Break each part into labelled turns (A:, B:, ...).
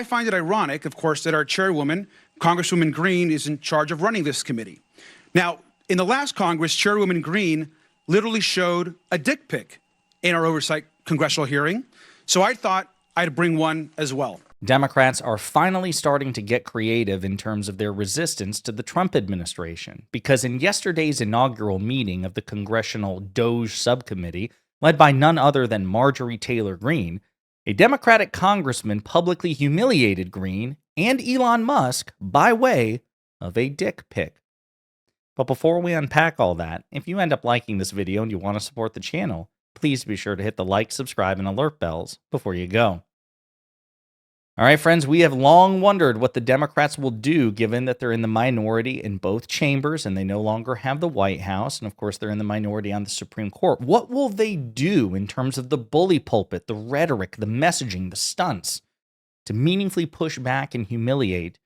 A: I find it ironic, of course, that our chairwoman, Congresswoman Greene, is in charge of running this committee. Now, in the last Congress, Chairwoman Greene literally showed a dick pic in our oversight congressional hearing. So I thought I'd bring one as well.
B: Democrats are finally starting to get creative in terms of their resistance to the Trump administration, because in yesterday's inaugural meeting of the Congressional Doge Subcommittee, led by none other than Marjorie Taylor Greene, a Democratic congressman publicly humiliated Greene and Elon Musk by way of a dick pic. But before we unpack all that, if you end up liking this video and you want to support the channel, please be sure to hit the like, subscribe, and alert bells before you go. All right, friends, we have long wondered what the Democrats will do given that they're in the minority in both chambers and they no longer have the White House. And of course, they're in the minority on the Supreme Court. What will they do in terms of the bully pulpit, the rhetoric, the messaging, the stunts to meaningfully push back and humiliate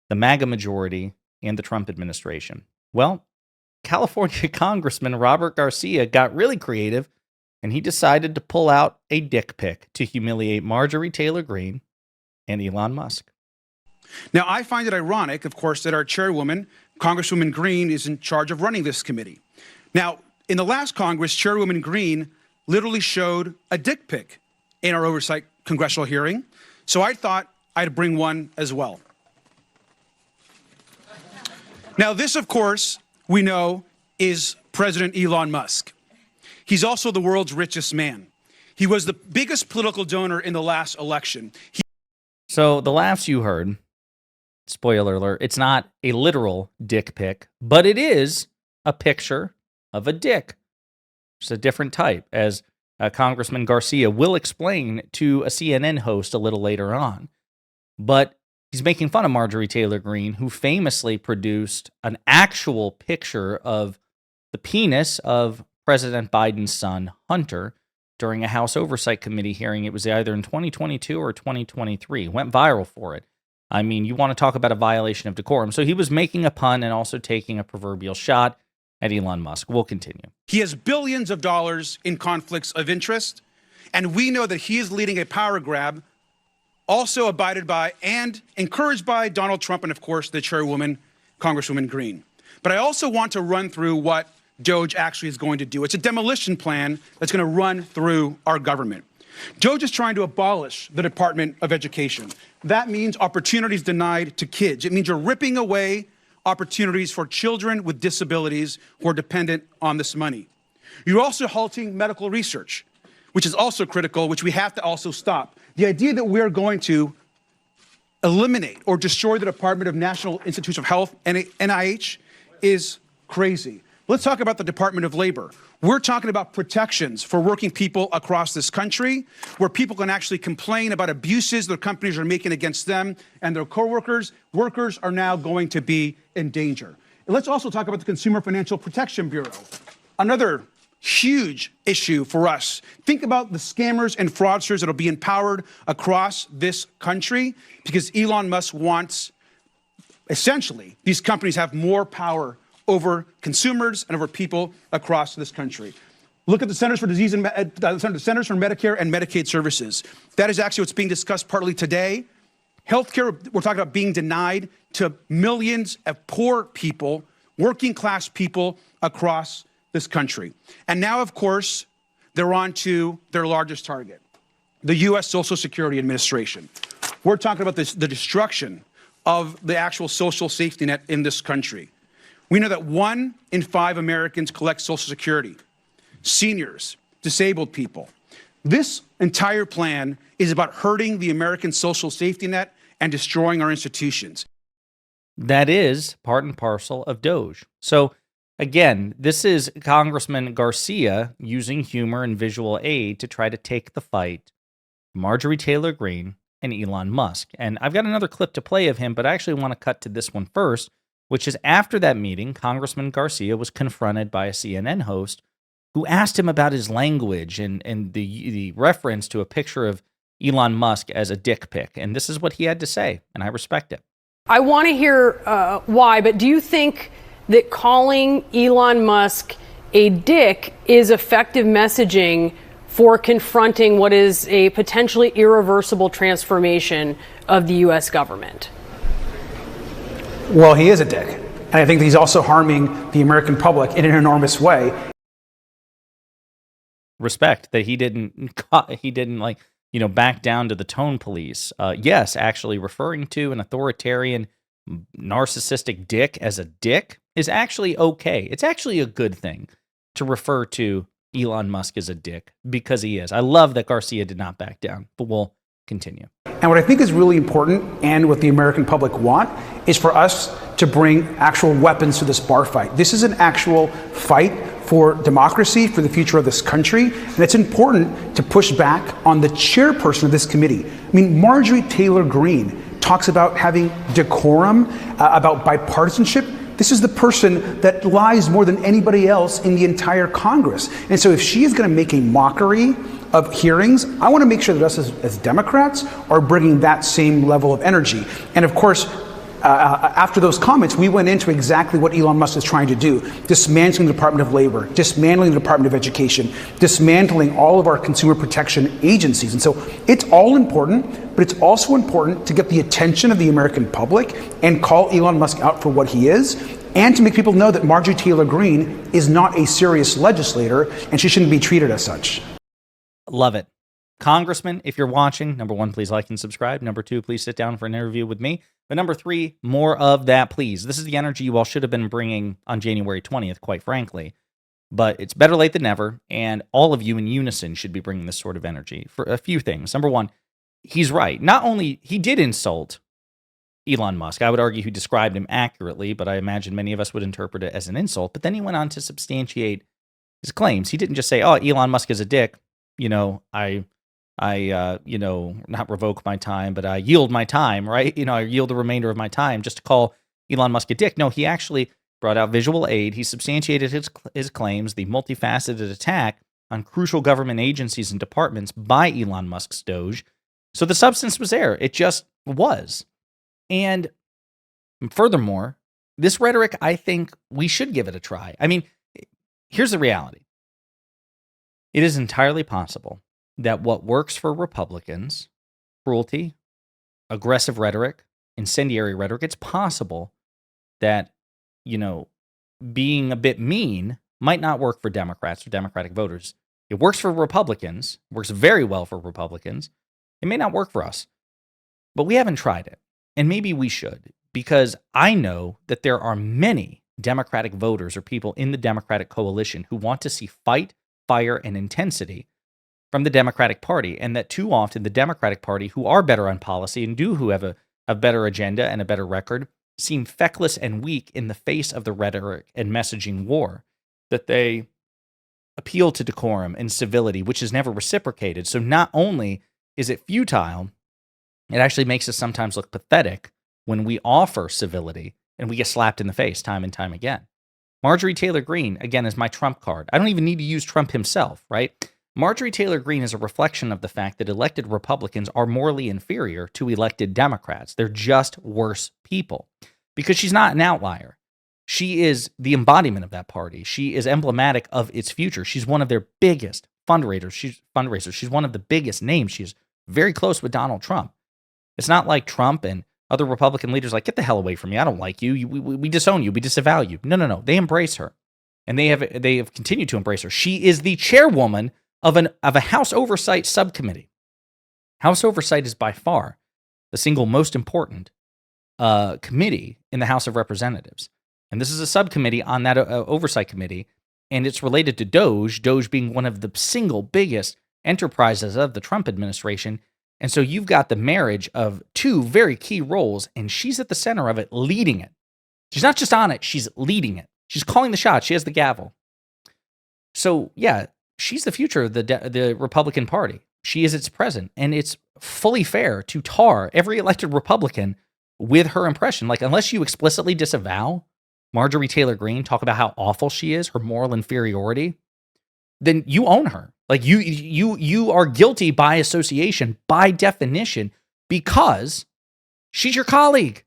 B: the MAGA majority and the Trump administration? Well, California Congressman Robert Garcia got really creative and he decided to pull out a dick pic to humiliate Marjorie Taylor Greene and Elon Musk.
A: Now, I find it ironic, of course, that our chairwoman, Congresswoman Greene, is in charge of running this committee. Now, in the last Congress, Chairwoman Greene literally showed a dick pic in our oversight congressional hearing. So I thought I'd bring one as well. Now, this, of course, we know is President Elon Musk. He's also the world's richest man. He was the biggest political donor in the last election.
B: So the laughs you heard, spoiler alert, it's not a literal dick pic, but it is a picture of a dick. It's a different type, as Congressman Garcia will explain to a CNN host a little later on. But he's making fun of Marjorie Taylor Greene, who famously produced an actual picture of the penis of President Biden's son, Hunter, during a House Oversight Committee hearing. It was either in 2022 or 2023. Went viral for it. I mean, you want to talk about a violation of decorum. So he was making a pun and also taking a proverbial shot at Elon Musk. We'll continue.
A: He has billions of dollars in conflicts of interest, and we know that he is leading a power grab, also abided by and encouraged by Donald Trump and, of course, the chairwoman, Congresswoman Greene. But I also want to run through what Doge actually is going to do. It's a demolition plan that's going to run through our government. Doge is trying to abolish the Department of Education. That means opportunities denied to kids. It means you're ripping away opportunities for children with disabilities who are dependent on this money. You're also halting medical research, which is also critical, which we have to also stop. The idea that we're going to eliminate or destroy the Department of National Institutes of Health, NIH, is crazy. Let's talk about the Department of Labor. We're talking about protections for working people across this country, where people can actually complain about abuses their companies are making against them and their coworkers. Workers are now going to be in danger. And let's also talk about the Consumer Financial Protection Bureau, another huge issue for us. Think about the scammers and fraudsters that will be empowered across this country because Elon Musk wants, essentially, these companies have more power over consumers and over people across this country. Look at the Centers for Disease and the Centers for Medicare and Medicaid Services. That is actually what's being discussed partly today. Healthcare, we're talking about being denied to millions of poor people, working class people across this country. And now, of course, they're on to their largest target, the U.S. Social Security Administration. We're talking about the destruction of the actual social safety net in this country. We know that 1 in 5 Americans collect Social Security, seniors, disabled people. This entire plan is about hurting the American social safety net and destroying our institutions.
B: That is part and parcel of Doge. So again, this is Congressman Garcia using humor and visual aid to try to take the fight to Marjorie Taylor Greene and Elon Musk. And I've got another clip to play of him, but I actually want to cut to this one first, which is after that meeting, Congressman Garcia was confronted by a CNN host who asked him about his language and the reference to a picture of Elon Musk as a dick pic. And this is what he had to say, and I respect it.
C: I want to hear why, but do you think that calling Elon Musk a dick is effective messaging for confronting what is a potentially irreversible transformation of the U.S. government?
A: Well, he is a dick. And I think that he's also harming the American public in an enormous way.
B: Respect that he didn't back down to the tone police. Yes, actually referring to an authoritarian, narcissistic dick as a dick is actually okay. It's actually a good thing to refer to Elon Musk as a dick, because he is. I love that Garcia did not back down, but we'll continue.
A: And what I think is really important, and what the American public want, is for us to bring actual weapons to this bar fight. This is an actual fight for democracy, for the future of this country, and it's important to push back on the chairperson of this committee. I mean, Marjorie Taylor Greene talks about having decorum, about bipartisanship. This is the person that lies more than anybody else in the entire Congress. And so if she is going to make a mockery of hearings, I want to make sure that us as Democrats are bringing that same level of energy. And of course, after those comments, we went into exactly what Elon Musk is trying to do: dismantling the Department of Labor, dismantling the Department of Education, dismantling all of our consumer protection agencies. And so it's all important, but it's also important to get the attention of the American public and call Elon Musk out for what he is, and to make people know that Marjorie Taylor Greene is not a serious legislator, and she shouldn't be treated as such.
B: Love it. Congressman, if you're watching, number one, please like and subscribe. Number two, please sit down for an interview with me. But number three, more of that, please. This is the energy you all should have been bringing on January 20th, quite frankly. But it's better late than never, and all of you in unison should be bringing this sort of energy for a few things. Number one, he's right. Not only, he did insult Elon Musk. I would argue he described him accurately, but I imagine many of us would interpret it as an insult. But then he went on to substantiate his claims. He didn't just say, oh, Elon Musk is a dick. Not revoke my time, but I yield my time, right? I yield the remainder of my time just to call Elon Musk a dick. No, he actually brought out visual aid. He substantiated his claims, the multifaceted attack on crucial government agencies and departments by Elon Musk's Doge. So the substance was there. It just was. And furthermore, this rhetoric, I think we should give it a try. I mean, here's the reality. It is entirely possible that what works for Republicans, cruelty, aggressive rhetoric, incendiary rhetoric, it's possible that, being a bit mean might not work for Democrats or Democratic voters. It works for Republicans, works very well for Republicans. It may not work for us, but we haven't tried it. And maybe we should, because I know that there are many Democratic voters or people in the Democratic coalition who want to see fight, fire, and intensity from the Democratic Party, and that too often the Democratic Party, who are better on policy and who have a better agenda and a better record, seem feckless and weak in the face of the rhetoric and messaging war, that they appeal to decorum and civility, which is never reciprocated. So not only is it futile, it actually makes us sometimes look pathetic when we offer civility and we get slapped in the face time and time again. Marjorie Taylor Greene, again, is my trump card. I don't even need to use Trump himself, right? Marjorie Taylor Greene is a reflection of the fact that elected Republicans are morally inferior to elected Democrats. They're just worse people, because she's not an outlier. She is the embodiment of that party. She is emblematic of its future. She's one of their biggest fundraisers. She's one of the biggest names. She's very close with Donald Trump. It's not like Trump and other Republican leaders like, get the hell away from me. I don't like you. We disown you. We disavow you. No. They embrace her, and they have continued to embrace her. She is the chairwoman of a House Oversight subcommittee. House Oversight is by far the single most important committee in the House of Representatives. And this is a subcommittee on that Oversight Committee, and it's related to Doge being one of the single biggest enterprises of the Trump administration. And so you've got the marriage of two very key roles, and she's at the center of it, leading it. She's not just on it, she's leading it. She's calling the shots. She has the gavel. So, yeah, she's the future of the Republican Party. She is its present, and it's fully fair to tar every elected Republican with her impression. Like, unless you explicitly disavow Marjorie Taylor Greene, talk about how awful she is, her moral inferiority, then you own her. Like, you are guilty by association, by definition, because she's your colleague.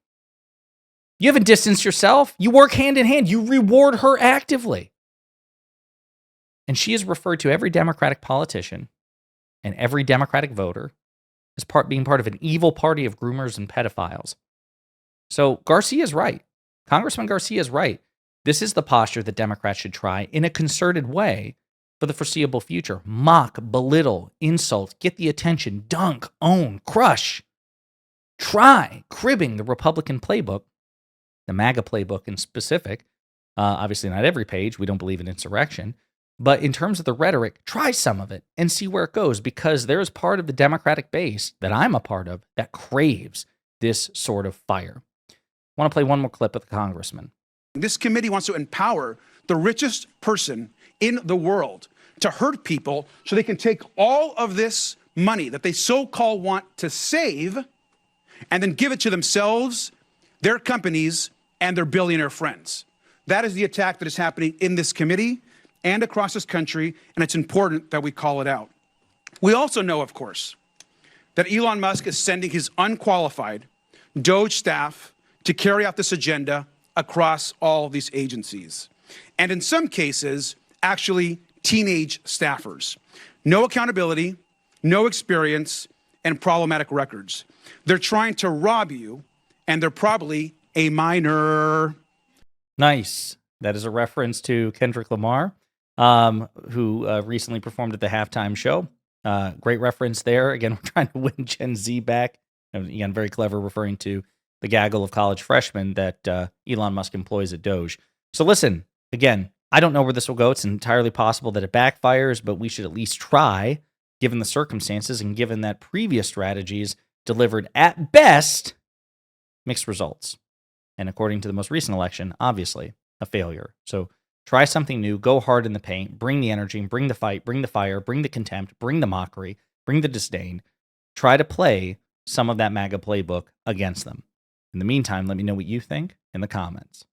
B: You haven't distanced yourself. You work hand in hand. You reward her actively. And she has referred to every Democratic politician and every Democratic voter as being part of an evil party of groomers and pedophiles. So Garcia's right. Congressman Garcia's right. This is the posture that Democrats should try in a concerted way for the foreseeable future. Mock, belittle, insult, get the attention, dunk, own, crush. Try cribbing the Republican playbook, the MAGA playbook in specific. Obviously, not every page. We don't believe in insurrection. But in terms of the rhetoric, try some of it and see where it goes, because there is part of the Democratic base that I'm a part of that craves this sort of fire. I want to play one more clip of the congressman.
A: This committee wants to empower the richest person in the world to hurt people so they can take all of this money that they so-called want to save and then give it to themselves, their companies, and their billionaire friends. That is the attack that is happening in this committee and across this country, and it's important that we call it out. We also know, of course, that Elon Musk is sending his unqualified Doge staff to carry out this agenda across all these agencies. And in some cases, actually teenage staffers. No accountability, no experience, and problematic records. They're trying to rob you, and they're probably a minor.
B: Nice. That is a reference to Kendrick Lamar, who recently performed at the halftime show. Great reference there. Again, we're trying to win Gen Z back. Again, very clever, referring to the gaggle of college freshmen that Elon Musk employs at Doge. So listen, again, I don't know where this will go. It's entirely possible that it backfires, but we should at least try, given the circumstances and given that previous strategies delivered at best mixed results. And according to the most recent election, obviously a failure. So try something new, go hard in the paint, bring the energy, bring the fight, bring the fire, bring the contempt, bring the mockery, bring the disdain. Try to play some of that MAGA playbook against them. In the meantime, let me know what you think in the comments.